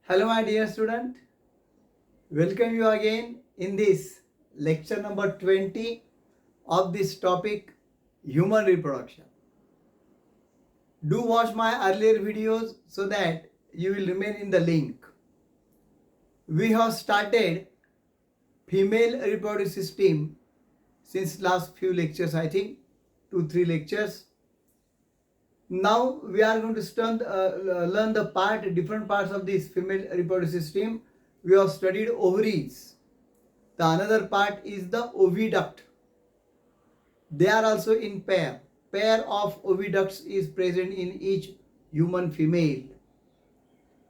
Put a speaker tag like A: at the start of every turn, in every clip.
A: Hello, my dear student. Welcome you again in this lecture number 20 of this topic, human reproduction. Do watch my earlier videos so that you will remain in the link. We have started female reproductive system since last few lectures, I think 2-3 lectures. Now we are going to learn the different parts of this female reproductive system. We have studied ovaries. The another part is the oviduct. They are also in pair. Pair of oviducts is present in each human female.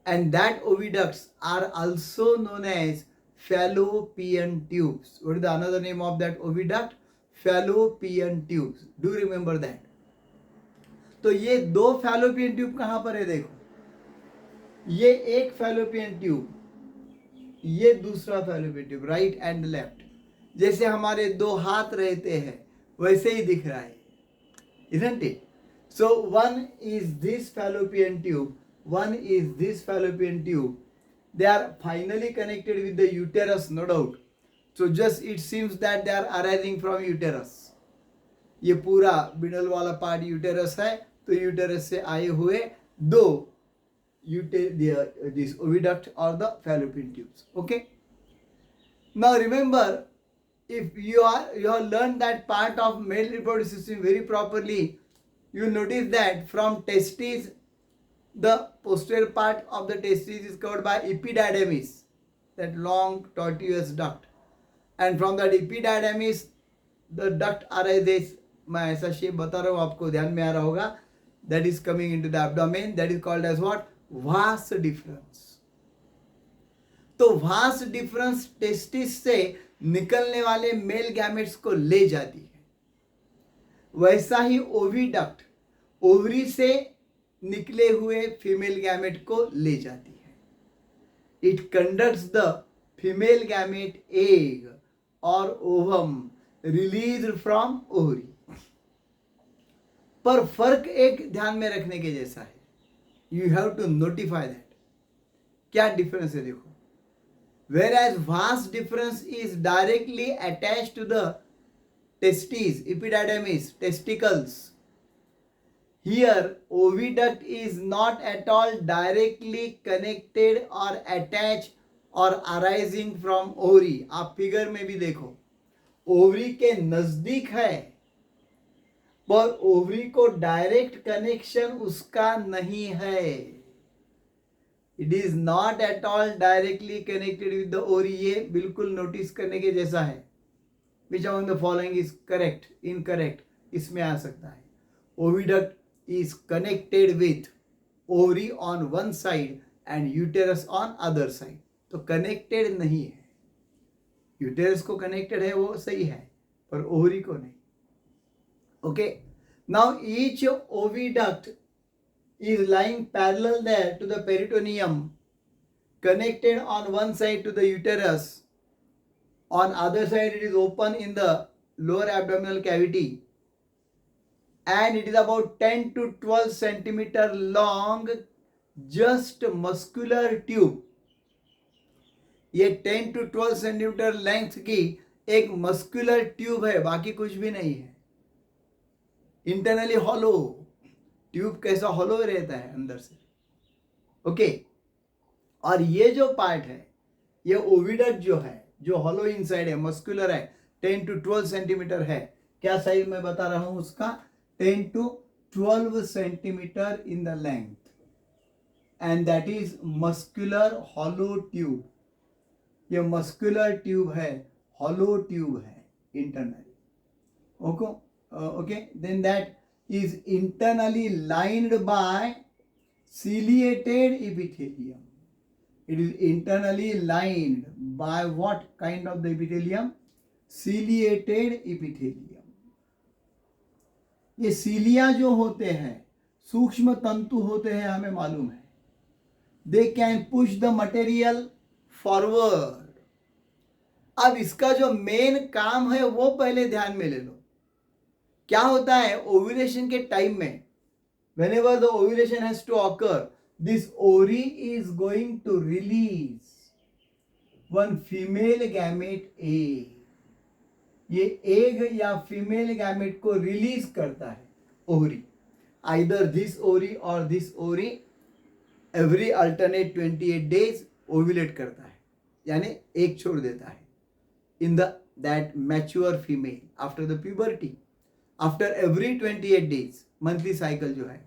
A: And that oviducts are also known as fallopian tubes. What is the another name of that oviduct? Fallopian tubes. Do you remember that? तो ये दो fallopian tube कहां पर है? देखो, ये एक fallopian tube, ये दूसरा fallopian tube, right and left. जैसे हमारे दो हाथ रहते हैं वैसे ही दिख रहा है, isn't it? So one is this fallopian tube, one is this fallopian tube. They are finally connected with the uterus, no doubt. So just it seems that they are arising from uterus. ये पूरा middle वाला part uterus है, तो uterus से आए हुए दो this oviduct or the fallopian tubes. Okay. Now remember, if you have learned that part of male reproductive system very properly, you notice that from testes, the posterior part of the testes is covered by epididymis, that long tortuous duct, and from that epididymis the duct arises. मैं ऐसा shape बता रहा हूँ, आपको ध्यान में आ रहा होगा. That is coming into the abdomen. That is called as what? Vas deferens. तो vas deferens टेस्टिस से निकलने वाले मेल गैमेट्स को ले जाती है. वैसा ही ओविडक्ट ओवरी से निकले हुए फीमेल गैमेट को ले जाती है. It conducts the female gamete egg और ओवम रिलीज्ड फ्रॉम ओवरी. पर फर्क एक ध्यान में रखने के जैसा है. You have to notify that. क्या डिफरेंस है? देखो, whereas vas deferens is directly attached to the testes, epididymis, testicles. Here, oviduct is not at all directly connected or attached or arising from ovary. आप figure में भी देखो, ovary के नजदीक है, पर ओवरी को डायरेक्ट कनेक्शन उसका नहीं है. It is not at all directly connected with the ovary. ये बिल्कुल नोटिस करने के जैसा है. Which among the following is correct, incorrect, इसमें आ सकता है. Oviduct is connected with ovary on one side and uterus on other side. तो कनेक्टेड नहीं है. यूटेरस को कनेक्टेड है वो सही है, पर ओवरी को नहीं. Okay, now each oviduct is lying parallel there to the peritoneum, connected on one side to the uterus, on other side it is open in the lower abdominal cavity, and it is about 10 to 12 centimeter long, just muscular tube. ये 10 to 12 centimeter length की एक muscular tube है, बाकी कुछ भी नहीं है. Internally hollow. Tube कैसा हॉलो रहता है अंदर से. ओके. और ये जो पार्ट है, ये ओविडक्ट जो है, जो हॉलो इनसाइड है, मस्कुलर है, 10 to 12 सेंटीमीटर है. क्या साइज मैं बता रहा हूं उसका? 10 to 12 centimetre in the length, and that is muscular hollow tube. ये मस्कुलर ट्यूब है, हॉलो ट्यूब है internally. Okay. Okay, then that is internally lined by ciliated epithelium. It is internally lined by what kind of the epithelium? Ciliated epithelium. ये सीलिया जो होते हैं, सूक्ष्म तंतु होते हैं, हमें मालूम है. They can push the material forward. अब इसका जो मेन काम है वो पहले ध्यान में ले लो. क्या होता है ओव्यूलेशन के टाइम में? whenever the ovulation has to occur, this ovary is going to release one female gamete egg. ये एग या फीमेल गैमेट को रिलीज करता है ओवरी, आइदर दिस ओवरी और this ovary every alternate 28 days ovulate करता है, यानी एग छोड़ देता है in the that mature female after the puberty, after every 28 days monthly cycle जो है।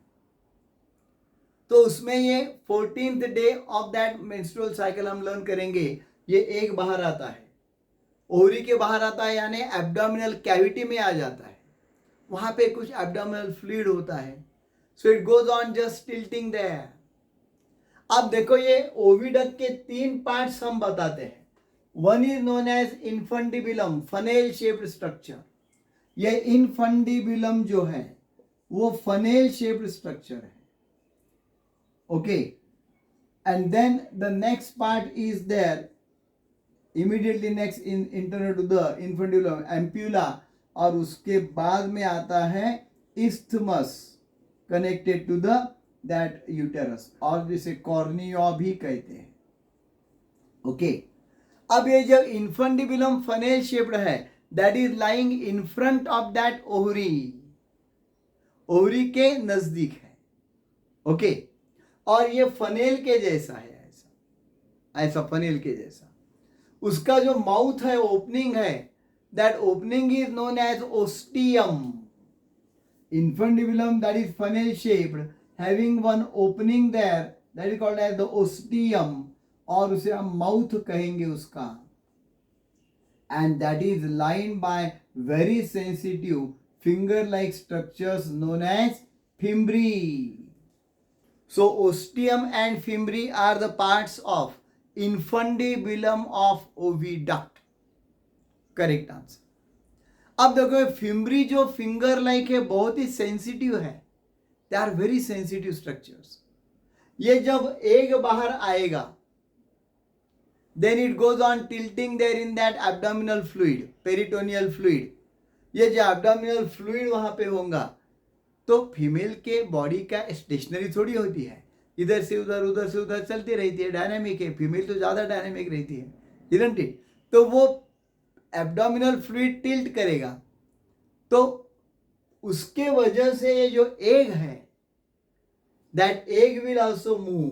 A: तो उसमें ये 14th day of that menstrual cycle हम लर्न करेंगे, ये एग बाहर आता है, ओवरी के बाहर आता है, यानी एब्डोमिनल कैविटी में आ जाता है, वहां पे कुछ एब्डोमिनल फ्लूइड होता है, so it goes on just tilting there. अब देखो ये ओविडक्ट के 3 पार्ट्स हम बताते हैं। One is known as infundibulum, funnel shaped structure. ये इन्फंडिबुलम जो है वो फनेल शेप्ड स्ट्रक्चर है, okay. And then the next part is there immediately next in internal to the infundibulum ampulla, और उसके बाद में आता है isthmus connected to the that uterus, और जिसे कॉर्निया भी कहते हैं, ओके। अब ये जब इन्फंडिबुलम फनेल शेप्ड है, that is lying in front of that ovary, ovary के नजदीक है, ओके। और ये फनेल के जैसा है, ऐसा ऐसा फनेल के जैसा। उसका जो माउथ है, ओपनिंग है, that opening is known as ostium. Infundibulum that is funnel shaped, having one opening there, that is called as the ostium, और उसे हम माउथ कहेंगे उसका, and that is lined by very sensitive finger like structures known as fimbriae. So ostium and fimbriae are the parts of infundibulum of oviduct. Correct answer. अब देखो fimbriae जो finger like है बहुत ही सेंसिटिव है, they are very sensitive structures. ये जब egg बाहर आएगा, then it goes on tilting there in that abdominal fluid, peritoneal fluid. ये जो एब्डोमिनल फ्लूइड वहां पे होगा, तो फीमेल के बॉडी का स्टेशनरी थोड़ी होती है, इधर से उधर चलती रहती है, डायनामिक है। फीमेल तो ज्यादा डायनामिक रहती है, इजंट इट? तो वो एब्डोमिनल फ्लूइड टिल्ट करेगा, तो उसके वजह से ये जो एग है, that egg will also move,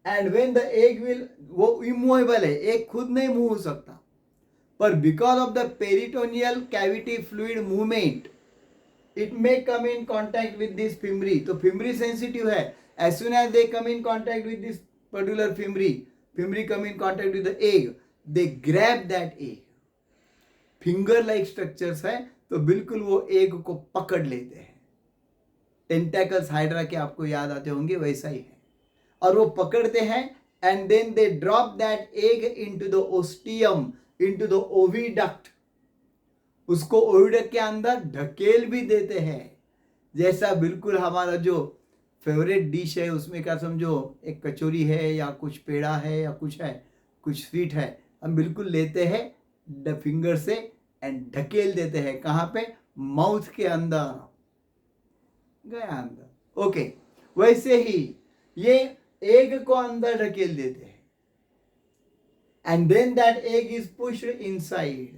A: and when the egg will, वो इमूवेबल है, एग खुद नहीं मूव हो सकता, पर because of the peritoneal cavity fluid movement it may come in contact with this fimbriae. तो फिम्ब्री सेंसिटिव है, as soon as they come in contact with this particular fimbriae come in contact with the egg, they grab that egg. Finger like structures है, तो बिल्कुल वो egg को पकड़ लेते हैं। टेंटेकल्स हाइड्रा के आपको याद आते होंगे, वैसा ही है। और वो पकड़ते हैं, and then they drop that egg into the ostium, into the oviduct. उसको ओविडक्ट के अंदर ढकेल भी देते हैं, जैसा बिल्कुल हमारा जो फेवरेट डिश है उसमें क्या समझो, एक कचौरी है या कुछ पेड़ा है या कुछ है, कुछ स्वीट है, हम बिल्कुल लेते हैं द फिंगर से एंड ढकेल देते हैं, कहां पे? माउथ के अंदर गया अंदर, ओके। वैसे ही ये एग को अंदर ढकेल देते हैं, and then that egg is pushed inside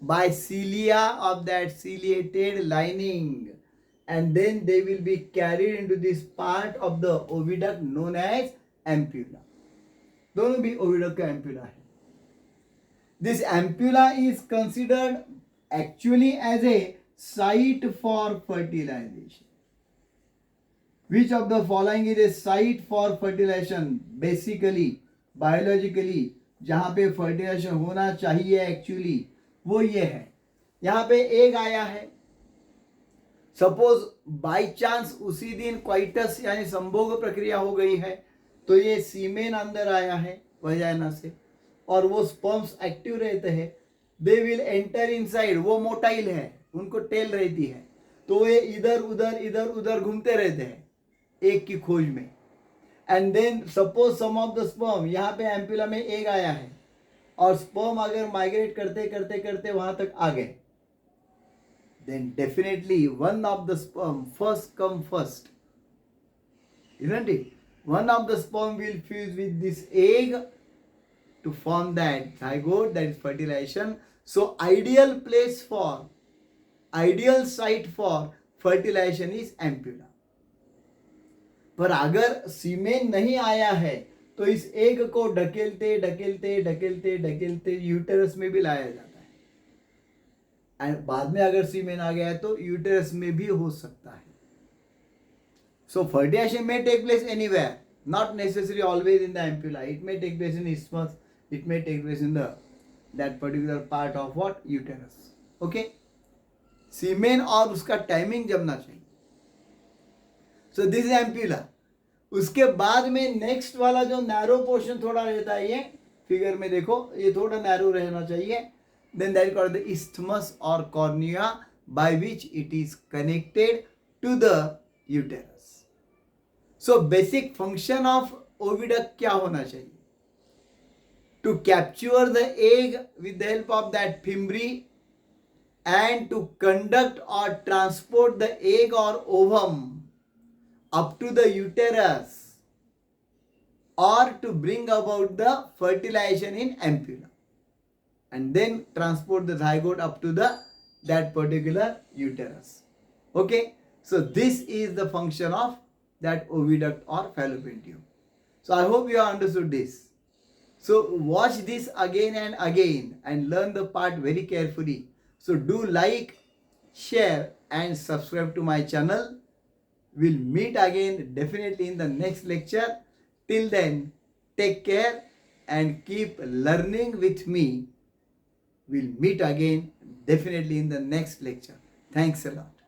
A: by cilia of that ciliated lining, and then they will be carried into this part of the oviduct known as ampulla. दोनों भी oviduct का ampulla है। This ampulla is considered actually as a site for fertilization. Which of the following is a site for fertilization? Basically, biologically, जहां पे fertilization होना चाहिए actually, वो ये है। यहां पे एग आया है, सपोज बाय चांस उसी दिन क्वाइटस यानी संभोग प्रक्रिया हो गई है, तो ये सीमेन अंदर आया है वजाइना से, और वो स्पर्म्स एक्टिव रहते हैं, दे विल एंटर इनसाइड। वो मोटाइल है, उनको टेल रहती है, तो ये इधर उधर घूमते रहते हैं एग की खोज में। And then suppose some of the sperm, यहाँ पे एम्पुला में एग आया है, और स्पर्म अगर माइग्रेट करते वहां तक आ गए, then definitely one of the sperm first come first isn't it? One of the sperm will fuse with this egg to form that zygote, that is fertilization. So ideal site for fertilization is ampulla. पर अगर सीमेन नहीं आया है तो इस egg को ढकेलते ढकेलते ढकेलते ढकेलते uterus में भी लाया जाता है, एंड बाद में अगर सीमेन आ गया है तो यूटेरस में भी हो सकता है. So fertilization may take place anywhere, not necessarily always in the ampulla. It may take place in isthmus, it may take place in that particular part of what, uterus. Okay, सीमेन और उसका timing जमना चाहिए. So this is ampulla. उसके बाद में next वाला जो narrow portion थोड़ा रहता है, ये फिगर में देखो, ये थोड़ा नैरो रहना चाहिए. Then that is called the isthmus or cornea by which it is connected to the uterus. So basic function of oviduct क्या होना चाहिए? To capture the egg with the help of that fimbriae and to conduct or transport the egg or ovum up to the uterus, or to bring about the fertilization in ampulla, and then transport the zygote up to that particular uterus. Okay, so this is the function of that oviduct or fallopian tube. So I hope you have understood this. So watch this again and learn the part very carefully. So do like, share and subscribe to my channel. We'll meet again definitely in the next lecture. Till then, take care and keep learning with me. We'll meet again definitely in the next lecture. Thanks a lot.